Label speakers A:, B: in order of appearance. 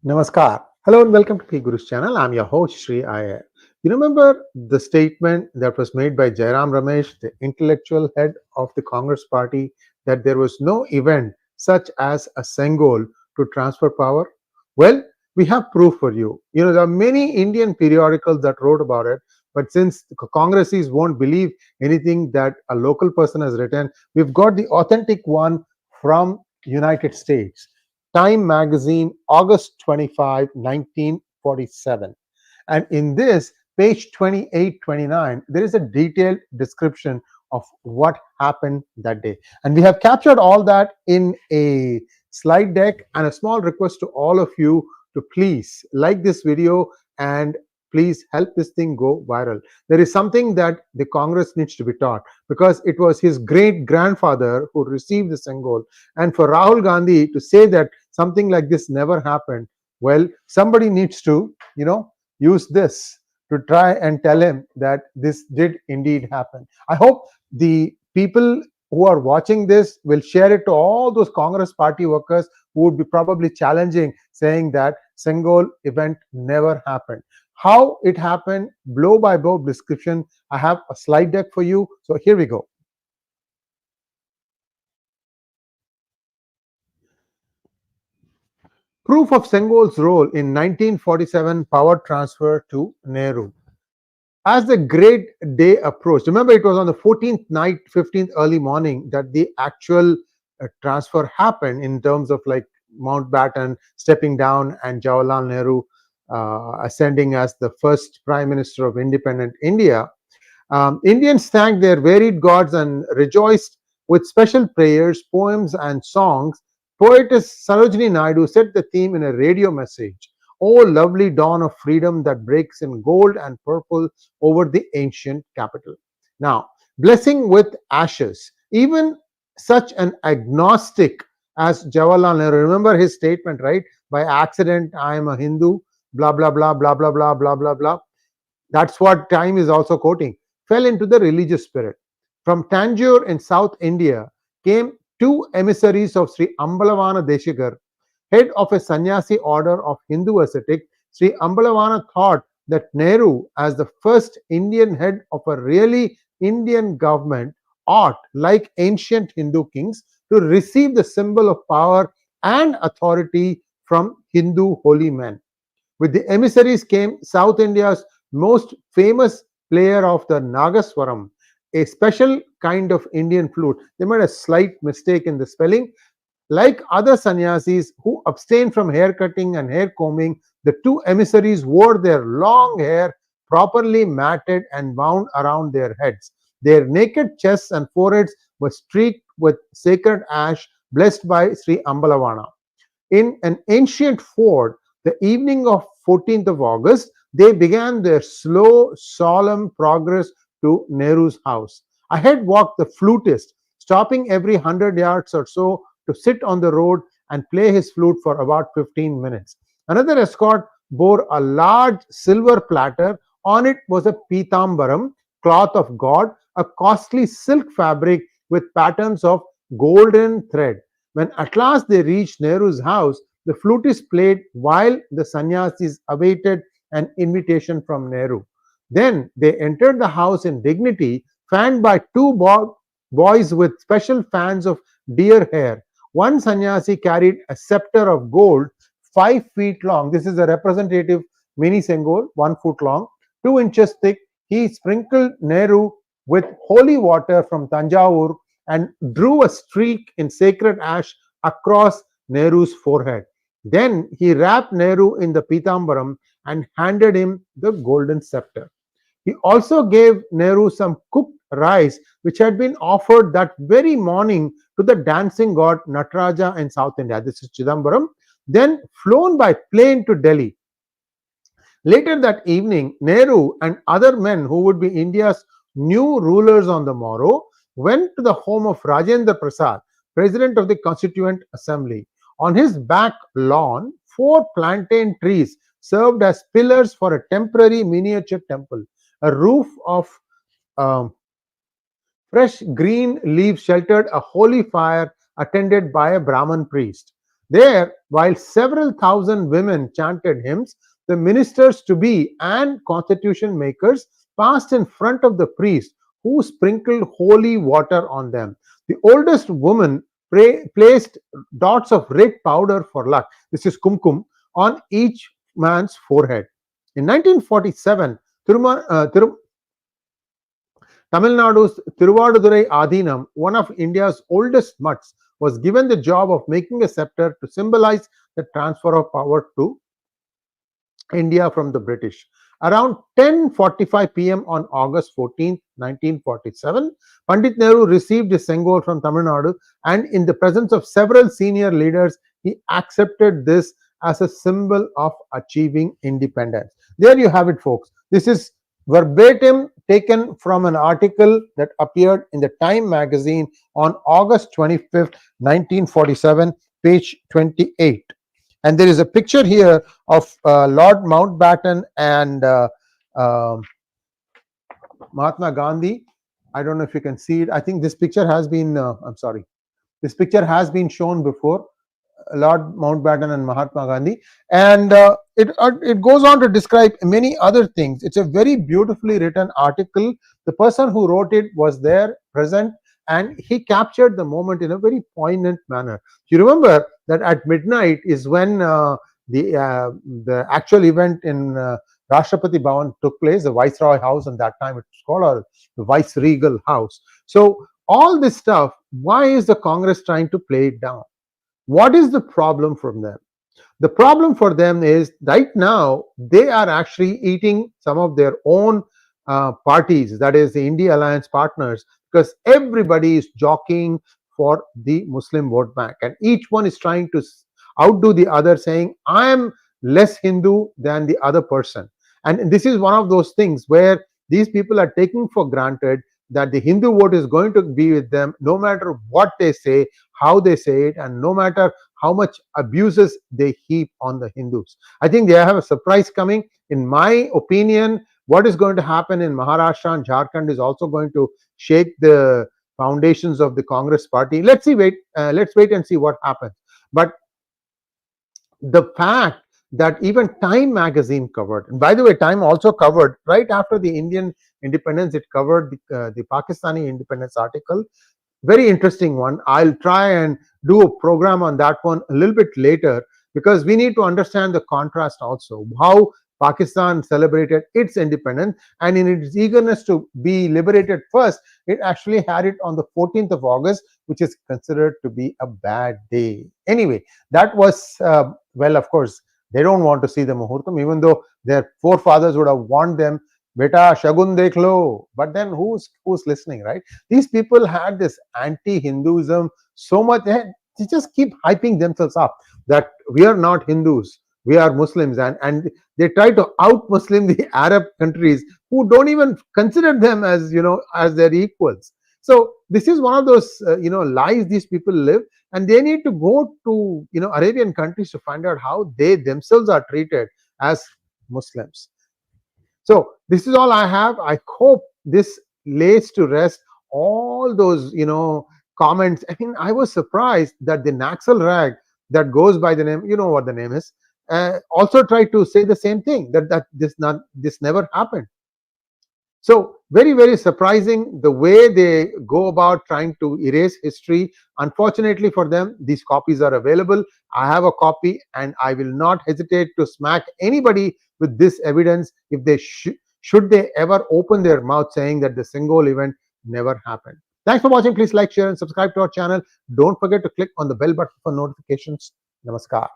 A: Namaskar. Hello and welcome to PGurus channel. I'm your host Sree Iyer. You remember the statement that was made by Jairam Ramesh, the intellectual head of the Congress party, that there was no event such as a Sengol to transfer power? Well, we have proof for you. There are many Indian periodicals that wrote about it, but since the Congresses won't believe anything that a local person has written, we've got the authentic one from United States. Time magazine, August 25, 1947. And in this, page 28, 29, there is a detailed description of what happened that day. And we have captured all that in a slide deck, and a small request to all of you to please like this video and please help this thing go viral. There is something that the Congress needs to be taught, because it was his great grandfather who received the Sengol. And for Rahul Gandhi to say that something like this never happened, well, somebody needs to, use this to try and tell him that this did indeed happen. I hope the people who are watching this will share it to all those Congress party workers who would be probably challenging, saying that Sengol event never happened. How it happened, blow by blow description. I have a slide deck for you. So here we go. Proof of Sengol's role in 1947 power transfer to Nehru. As the great day approached, remember it was on the 14th night, 15th early morning that the actual transfer happened, in terms of like Mountbatten stepping down and Jawaharlal Nehru ascending as the first Prime Minister of independent India. Indians thanked their varied gods and rejoiced with special prayers, poems, and songs. Poetess Sarojini Naidu set the theme in a radio message. Oh, lovely dawn of freedom that breaks in gold and purple over the ancient capital. Now, blessing with ashes. Even such an agnostic as Jawaharlal Nehru, remember his statement, right? By accident, I am a Hindu, blah, blah, blah, blah, blah, blah, blah, blah, blah. That's what Time is also quoting. Fell into the religious spirit. From Tanjore in South India came two emissaries of Sree 𝗣𝗲𝗏 𝗤𝗪𝗏, head of a sannyasi order of Hindu ascetic. Sree 𝗣𝗲𝗏 thought that Nehru, as the first Indian head of a really Indian government, ought, like ancient Hindu kings, to receive the symbol of power and authority from Hindu holy men. With the emissaries came South India's most famous player of the Nagaswaram, a special kind of Indian flute. They made a slight mistake in the spelling. Like other sannyasis who abstained from hair cutting and hair combing, the two emissaries wore their long hair properly matted and wound around their heads. Their naked chests and foreheads were streaked with sacred ash blessed by Sree 𝗣𝗲𝗏. In an ancient fort, the evening of 14th of August, they began their slow, solemn progress to Nehru's house. Ahead walked the flutist, stopping every 100 yards or so to sit on the road and play his flute for about 15 minutes. Another escort bore a large silver platter. On it was a 𝗤𝗼𝗏𝗻, cloth of God, a costly silk fabric with patterns of golden thread. When at last they reached Nehru's house, the flutist played while the sannyasis awaited an invitation from Nehru. Then they entered the house in dignity, fanned by two boys with special fans of deer hair. One sannyasi carried a scepter of gold 5 feet long. This is a representative mini Sengol, 1 foot long, 2 inches thick. He sprinkled Nehru with holy water from Tanjore and drew a streak in sacred ash across Nehru's forehead. Then he wrapped Nehru in the 𝗤𝗼𝗏𝗻 and handed him the golden scepter. He also gave Nehru some cooked rice which had been offered that very morning to the dancing god Nataraja in South India. This is Chidambaram. Then flown by plane to Delhi. Later that evening, Nehru and other men who would be India's new rulers on the morrow went to the home of Rajendra Prasad, President of the Constituent Assembly. On his back lawn, 4 plantain trees served as pillars for a temporary miniature temple. A roof of fresh green leaves sheltered a holy fire attended by a Brahmin priest. There, while several thousand women chanted hymns, the ministers to be and constitution makers passed in front of the priest, who sprinkled holy water on them. The oldest woman placed dots of red powder for luck, this is kumkum, on each man's forehead. In 1947, Tamil Nadu's 𝗣𝗚𝗏𝗖𝙩, one of India's oldest mutts, was given the job of making a scepter to symbolize the transfer of power to India from the British. Around 10:45 p.m. on August 14, 1947, Pandit Nehru received his Sengol from Tamil Nadu, and in the presence of several senior leaders, he accepted this as a symbol of achieving independence. There you have it, folks. This is verbatim taken from an article that appeared in the Time magazine on August 25th, 1947, page 28. And there is a picture here of Lord Mountbatten and Mahatma Gandhi. I don't know if you can see it. I think this picture has been, this picture has been shown before. Lord Mountbatten and Mahatma Gandhi, and it goes on to describe many other things. It's a very beautifully written article. The person who wrote it was there present, and he captured the moment in a very poignant manner. You remember that at midnight is when the actual event in Rashtrapati Bhavan took place, the Viceroy House, and that time it was called, or the Viceregal House. So all this stuff, why is the Congress trying to play it down? What is the problem from them? The problem for them is right now they are actually eating some of their own parties, that is the India Alliance partners, because everybody is jockeying for the Muslim vote bank, and each one is trying to outdo the other, saying, I am less Hindu than the other person. And this is one of those things where these people are taking for granted that the Hindu vote is going to be with them no matter what they say, how they say it, and no matter how much abuses they heap on the Hindus. I think they have a surprise coming. In my opinion, what is going to happen in Maharashtra and Jharkhand is also going to shake the foundations of the Congress party. Let's wait and see what happens. But the fact that even Time magazine covered, and by the way, Time also covered right after the Indian independence, it covered the Pakistani independence article. Very interesting one. I'll try and do a program on that one a little bit later, because we need to understand the contrast also, how Pakistan celebrated its independence, and in its eagerness to be liberated first, it actually had it on the 14th of August, which is considered to be a bad day. Anyway, that was, well, of course, they don't want to see the Muhurtam, even though their forefathers would have warned them, Beta Shagun dekh lo. But then who's listening, right? These people had this anti-Hinduism so much, they just keep hyping themselves up that we are not Hindus, we are Muslims, and they try to out-Muslim the Arab countries who don't even consider them as, as their equals. So this is one of those lies these people live, and they need to go to Arabian countries to find out how they themselves are treated as Muslims. So this is all I have. I hope this lays to rest all those comments. I mean, I was surprised that the Naxal rag that goes by the name, you know what the name is, also tried to say the same thing, that this never happened. So very, very surprising the way they go about trying to erase history. Unfortunately for them, these copies are available. I have a copy, and I will not hesitate to smack anybody with this evidence if they should they ever open their mouth saying that the Sengol event never happened. Thanks for watching. Please like, share, and subscribe to our channel. Don't forget to click on the bell button for notifications. Namaskar.